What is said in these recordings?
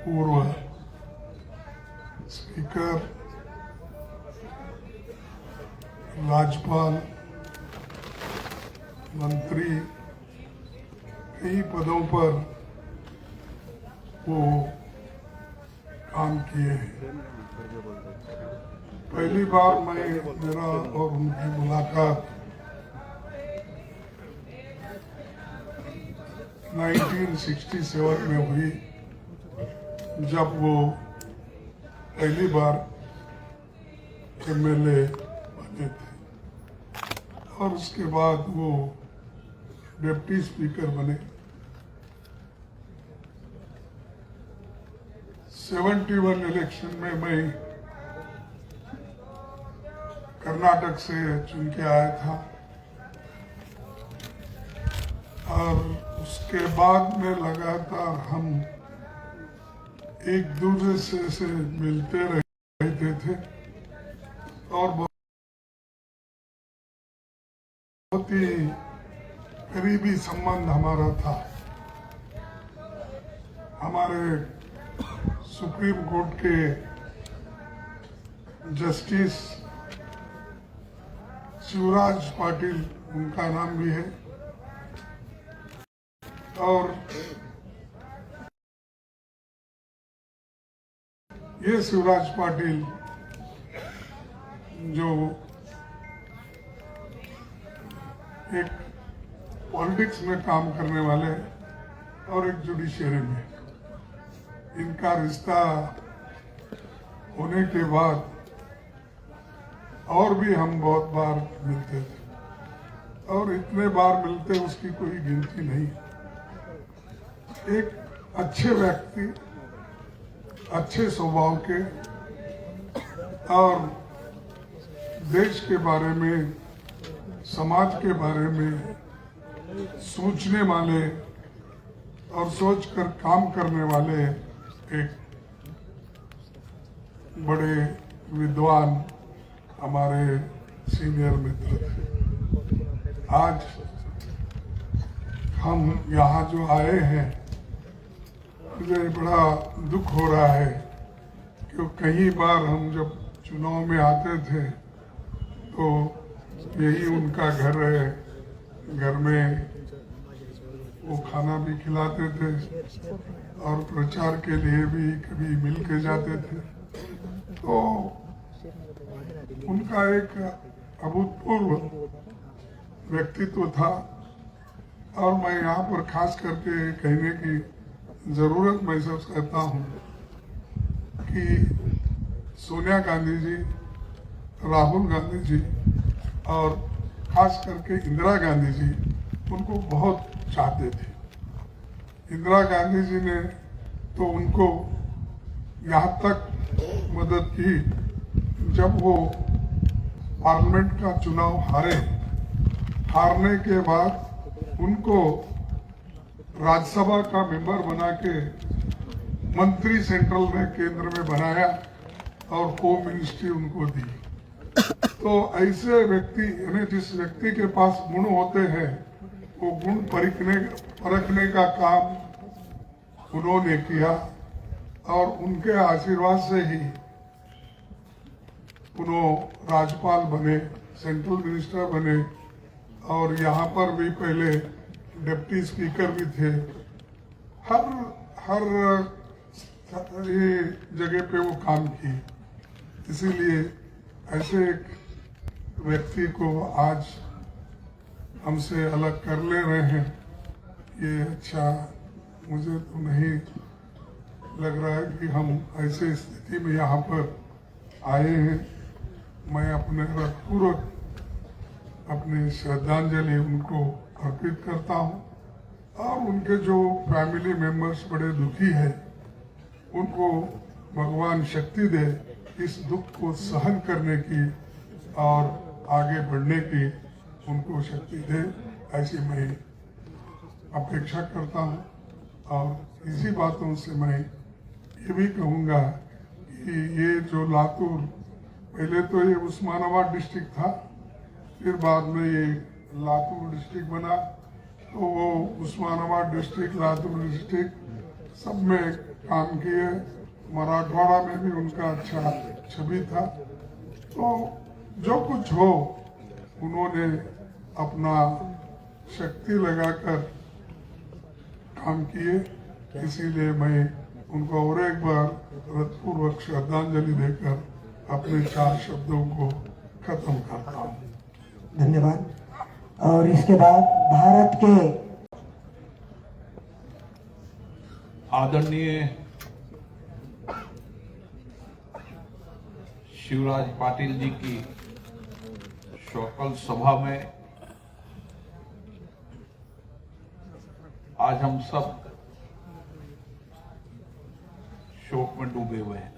पूर्व स्पीकर, राज्यपाल, मंत्री, कई पदों पर वो काम किए हैं। पहली बार मेरा और उनकी मुलाकात 1967 में हुई, जब वो पहली बार एमएलए बने थे और उसके बाद वो डिप्टी स्पीकर बने। 71 इलेक्शन में मैं कर्नाटक से चुन के आया था और उसके बाद में लगातार हम एक दूसरे से मिलते रहते थे और बहुत ही करीबी संबंध हमारा था। हमारे सुप्रीम कोर्ट के जस्टिस शिवराज पाटिल, उनका नाम भी है, और ये शिवराज पाटिल जो एक पॉलिटिक्स में काम करने वाले और एक जुडिशरी में, इनका रिश्ता होने के बाद और भी हम बहुत बार मिलते थे और इतने बार मिलते उसकी कोई गिनती नहीं। एक अच्छे व्यक्ति, अच्छे स्वभाव के और देश के बारे में, समाज के बारे में सोचने वाले और सोचकर काम करने वाले एक बड़े विद्वान हमारे सीनियर मित्र थे। आज हम यहाँ जो आए हैं, मुझे बड़ा दुख हो रहा है कि कई बार हम जब चुनाव में आते थे तो यही उनका घर है, घर में वो खाना भी खिलाते थे और प्रचार के लिए भी कभी मिल के जाते थे। तो उनका एक अभूतपूर्व व्यक्तित्व था और मैं यहाँ पर खास करके कहने की जरूरत महसूस करता हूँ कि सोनिया गांधी जी, राहुल गांधी जी और खास करके इंदिरा गांधी जी उनको बहुत चाहते थे। इंदिरा गांधी जी ने तो उनको यहाँ तक मदद की, जब वो पार्लियामेंट का चुनाव हारने के बाद उनको राज्यसभा का मेंबर बना के मंत्री सेंट्रल में, केंद्र में बनाया और होम मिनिस्ट्री उनको दी। तो ऐसे व्यक्ति, यानी जिस व्यक्ति के पास गुण होते हैं, वो गुण परखने का काम उन्होंने किया और उनके आशीर्वाद से ही उन्होंने राज्यपाल बने, सेंट्रल मिनिस्टर बने और यहाँ पर भी पहले डिप्टी स्पीकर भी थे। हर जगह पे वो काम की। इसीलिए ऐसे एक व्यक्ति को आज हमसे अलग कर ले रहे हैं, ये अच्छा मुझे तो नहीं लग रहा है कि हम ऐसे स्थिति में यहाँ पर आए हैं। मैं अपने हृदयपूर्वक अपनी श्रद्धांजलि उनको अर्पित करता हूँ और उनके जो फैमिली मेंबर्स बड़े दुखी हैं, उनको भगवान शक्ति दे इस दुख को सहन करने की और आगे बढ़ने की उनको शक्ति दे, ऐसी मैं अपेक्षा करता हूँ। और इसी बातों से मैं ये भी कहूँगा कि ये जो लातूर, पहले तो ये उस्मानाबाद डिस्ट्रिक्ट था, फिर बाद में ये लातूर डिस्ट्रिक्ट बना, तो वो उस्मानाबाद डिस्ट्रिक्ट, लातूर डिस्ट्रिक्ट सब में काम किए। मराठवाड़ा में भी उनका अच्छा छवि था। तो जो कुछ हो उन्होंने अपना शक्ति लगाकर काम किए। इसीलिए मैं उनको और एक बार हृदयपूर्वक श्रद्धांजलि देकर अपने 4 शब्दों को खत्म करता हूँ। धन्यवाद। और इसके बाद भारत के आदरणीय शिवराज पाटिल जी की शोकल सभा में आज हम सब शोक में डूबे हुए हैं।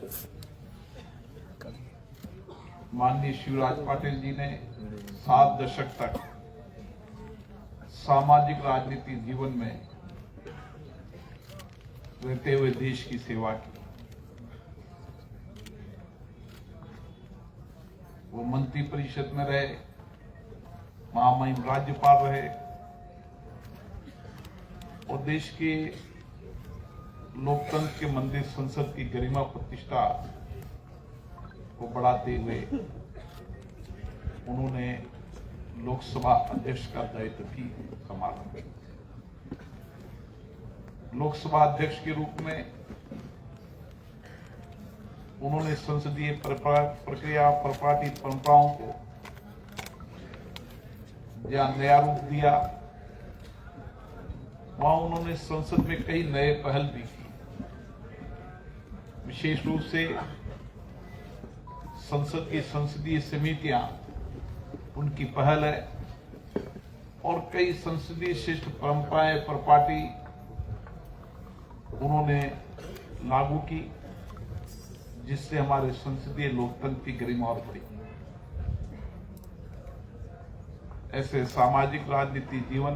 माननीय शिवराज पाटिल जी ने 7 दशक तक सामाजिक राजनीति जीवन में रहते हुए देश की सेवा की। वो मंत्री परिषद में रहे, महामहिम राज्यपाल रहे और देश के लोकतंत्र के मंदिर संसद की गरिमा प्रतिष्ठा को बढ़ाते हुए उन्होंने लोकसभा अध्यक्ष का दायित्व भी संभाला। लोकसभा अध्यक्ष के रूप में उन्होंने संसदीय प्रक्रिया प्रपाटी परंपराओं को जहां नया रूप दिया, वहां उन्होंने संसद में कई नए पहल भी की। विशेष रूप से संसद की संसदीय समितियां उनकी पहल है और कई संसदीय शिष्ट परंपराएं प्रपाटी उन्होंने लागू की, जिससे हमारे संसदीय लोकतंत्र की गरिमा और बढ़ी। ऐसे सामाजिक राजनीति जीवन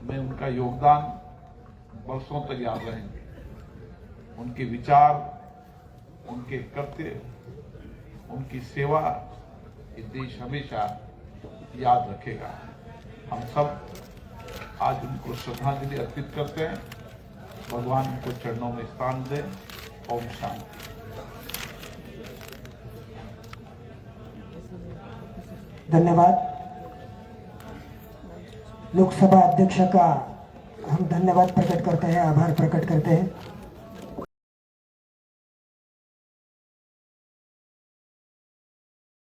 में उनका योगदान वर्षों तक याद रहेंगे। उनके विचार, उनके कृत्य, उनकी सेवा ये देश हमेशा याद रखेगा। हम सब आज उनको श्रद्धांजलि अर्पित करते हैं। भगवान उनको चरणों में स्थान दे। ओम शांति। धन्यवाद। लोकसभा अध्यक्ष का हम धन्यवाद प्रकट करते हैं, आभार प्रकट करते हैं।